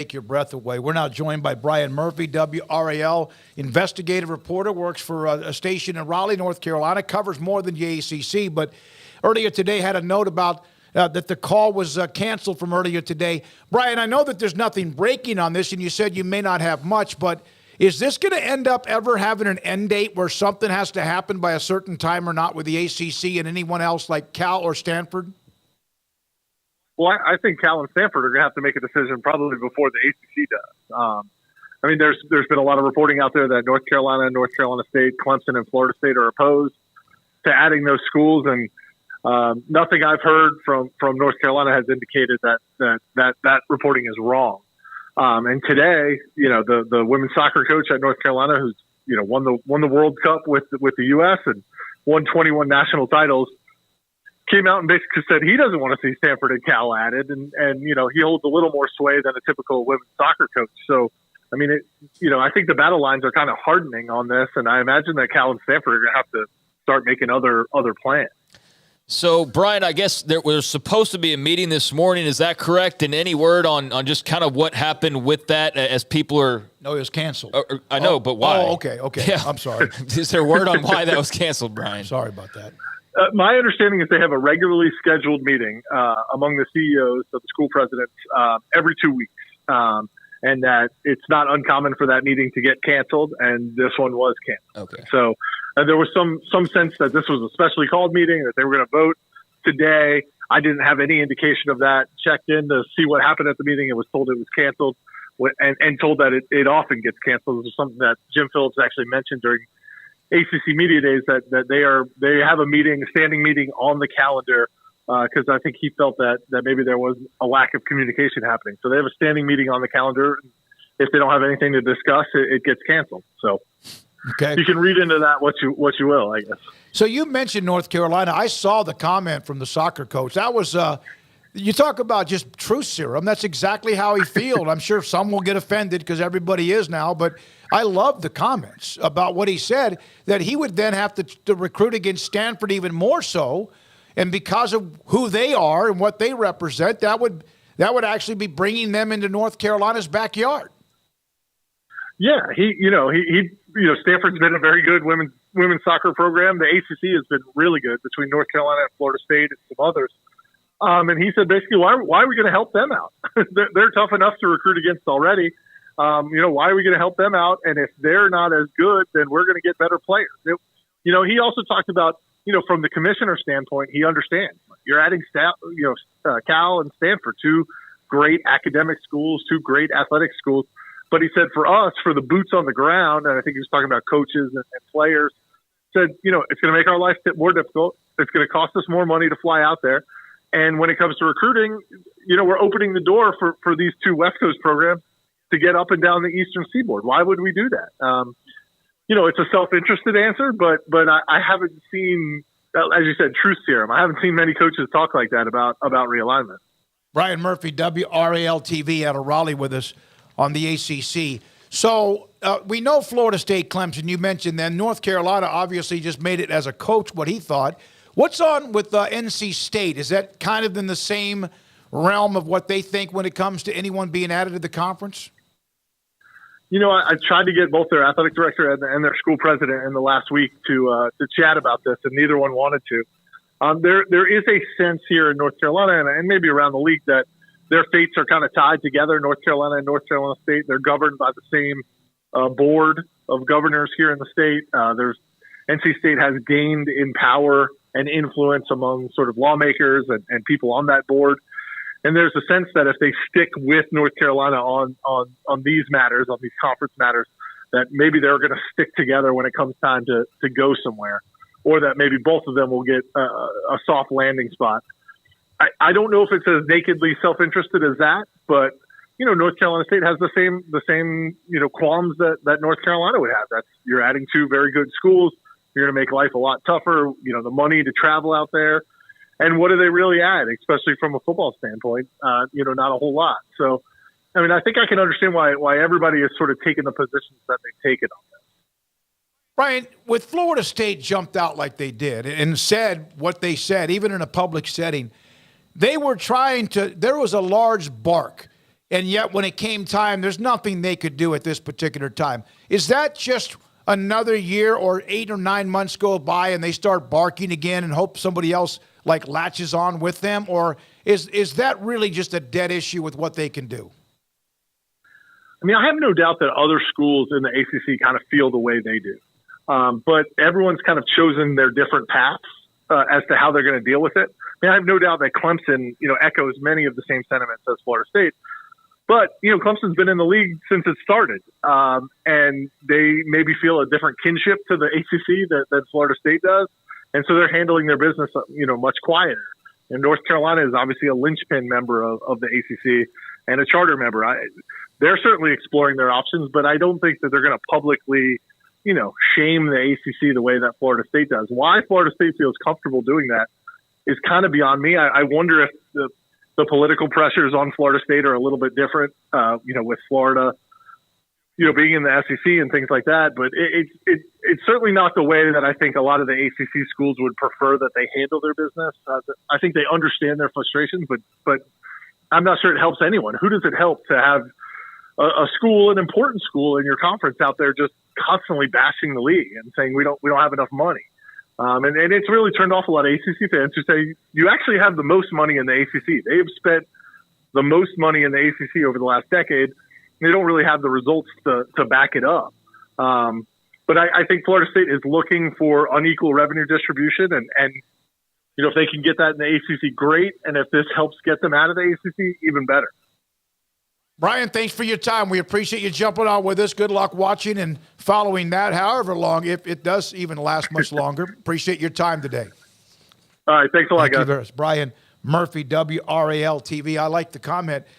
Take your breath away. We're now joined by Brian Murphy, WRAL investigative reporter, works for a station in Raleigh, North Carolina, covers more than the ACC, but earlier today had a note about that the call was canceled from earlier today. Brian, I know that there's nothing breaking on this, and you said you may not have much, but is this going to end up ever having an end date where something has to happen by a certain time or not with the ACC and anyone else like Cal or Stanford? Well, I think Cal and Stanford are going to have to make a decision probably before the ACC does. I mean, there's been a lot of reporting out there that North Carolina, North Carolina State, Clemson, and Florida State are opposed to adding those schools, and nothing I've heard from North Carolina has indicated that reporting is wrong. And today, the women's soccer coach at North Carolina, who's won the World Cup with the U.S. and won 21 national titles, came out and basically said he doesn't want to see Stanford and Cal added, and he holds a little more sway than a typical women's soccer coach. So, I mean, I think the battle lines are kind of hardening on this, and I imagine that Cal and Stanford are going to have to start making other plans. So, Brian, I guess there was supposed to be a meeting this morning. Is that correct? And any word on just kind of what happened with that as people are... No, it was canceled. I know, but why? Oh, okay. Yeah. I'm sorry. Is there word on why that was canceled, Brian? Sorry about that. My understanding is they have a regularly scheduled meeting among the CEOs of the school presidents every 2 weeks, and that it's not uncommon for that meeting to get canceled, and this one was canceled. Okay. So there was some sense that this was a specially called meeting, that they were going to vote today. I didn't have any indication of that. Checked in to see what happened at the meeting and was told it was canceled, and told that it often gets canceled. This is something that Jim Phillips actually mentioned during ACC Media Days, that they have a standing meeting on the calendar, because I think he felt that maybe there was a lack of communication happening. So they have a standing meeting on the calendar. If they don't have anything to discuss, it gets canceled. So okay, you can read into that what you will, I guess. So you mentioned North Carolina. I saw the comment from the soccer coach. That was you talk about just truth serum. That's exactly how he feels. I'm sure some will get offended because everybody is now, but I love the comments about what he said, that he would then have to recruit against Stanford even more so, and because of who they are and what they represent, that would actually be bringing them into North Carolina's backyard. Yeah, Stanford's been a very good women's soccer program. The ACC has been really good between North Carolina and Florida State and some others. And he said basically, why are we going to help them out? They're tough enough to recruit against already. Why are we going to help them out? And if they're not as good, then we're going to get better players. He also talked about, from the commissioner standpoint, he understands. You're adding Cal and Stanford, two great academic schools, two great athletic schools. But he said for us, for the boots on the ground, and I think he was talking about coaches and players, said, it's going to make our life more difficult. It's going to cost us more money to fly out there. And when it comes to recruiting, we're opening the door for these two West Coast programs to get up and down the Eastern Seaboard. Why would we do that? It's a self-interested answer, but I haven't seen, as you said, truth serum. I haven't seen many coaches talk like that about realignment. Brian Murphy, WRAL-TV out of Raleigh with us on the ACC. So we know Florida State, Clemson, you mentioned them. North Carolina obviously just made it as a coach what he thought. What's on with NC State? Is that kind of in the same realm of what they think when it comes to anyone being added to the conference? I tried to get both their athletic director and their school president in the last week to chat about this, and neither one wanted to. There is a sense here in North Carolina and maybe around the league that their fates are kind of tied together. North Carolina and North Carolina State, they're governed by the same board of governors here in the state. NC State has gained in power and influence among sort of lawmakers and people on that board. And there's a sense that if they stick with North Carolina on these matters, on these conference matters, that maybe they're going to stick together when it comes time to go somewhere, or that maybe both of them will get a soft landing spot. I don't know if it's as nakedly self-interested as that, but North Carolina State has the same qualms that North Carolina would have. That's, you're adding two very good schools. You're going to make life a lot tougher. The money to travel out there. And what do they really add, especially from a football standpoint? Not a whole lot. So, I mean, I think I can understand why everybody has sort of taken the positions that they've taken on this. Brian, with Florida State jumped out like they did and said what they said, even in a public setting, they were trying to – there was a large bark and yet when it came time, there's nothing they could do at this particular time. Is that just another year or 8 or 9 months go by and they start barking again and hope somebody else like latches on with them? Or is that really just a dead issue with what they can do? I mean, I have no doubt that other schools in the ACC kind of feel the way they do. But everyone's kind of chosen their different paths as to how they're going to deal with it. I mean, I have no doubt that Clemson, echoes many of the same sentiments as Florida State. But, Clemson's been in the league since it started. And they maybe feel a different kinship to the ACC that Florida State does. And so they're handling their business, much quieter. And North Carolina is obviously a linchpin member of the ACC and a charter member. They're certainly exploring their options, but I don't think that they're going to publicly, shame the ACC the way that Florida State does. Why Florida State feels comfortable doing that is kind of beyond me. I wonder if the political pressures on Florida State are a little bit different, with Florida, being in the SEC and things like that. But it's certainly not the way that I think a lot of the ACC schools would prefer that they handle their business. I think they understand their frustrations, but I'm not sure it helps anyone. Who does it help to have a school, an important school in your conference out there just constantly bashing the league and saying we don't have enough money? And it's really turned off a lot of ACC fans who say you actually have the most money in the ACC. They have spent the most money in the ACC over the last decade. They don't really have the results to back it up. But I think Florida State is looking for unequal revenue distribution. And if they can get that in the ACC, great. And if this helps get them out of the ACC, even better. Brian, thanks for your time. We appreciate you jumping on with us. Good luck watching and following that, however long, if it does even last much longer. Appreciate your time today. All right. Thanks a lot, guys. Brian Murphy, WRAL-TV. I like the comment.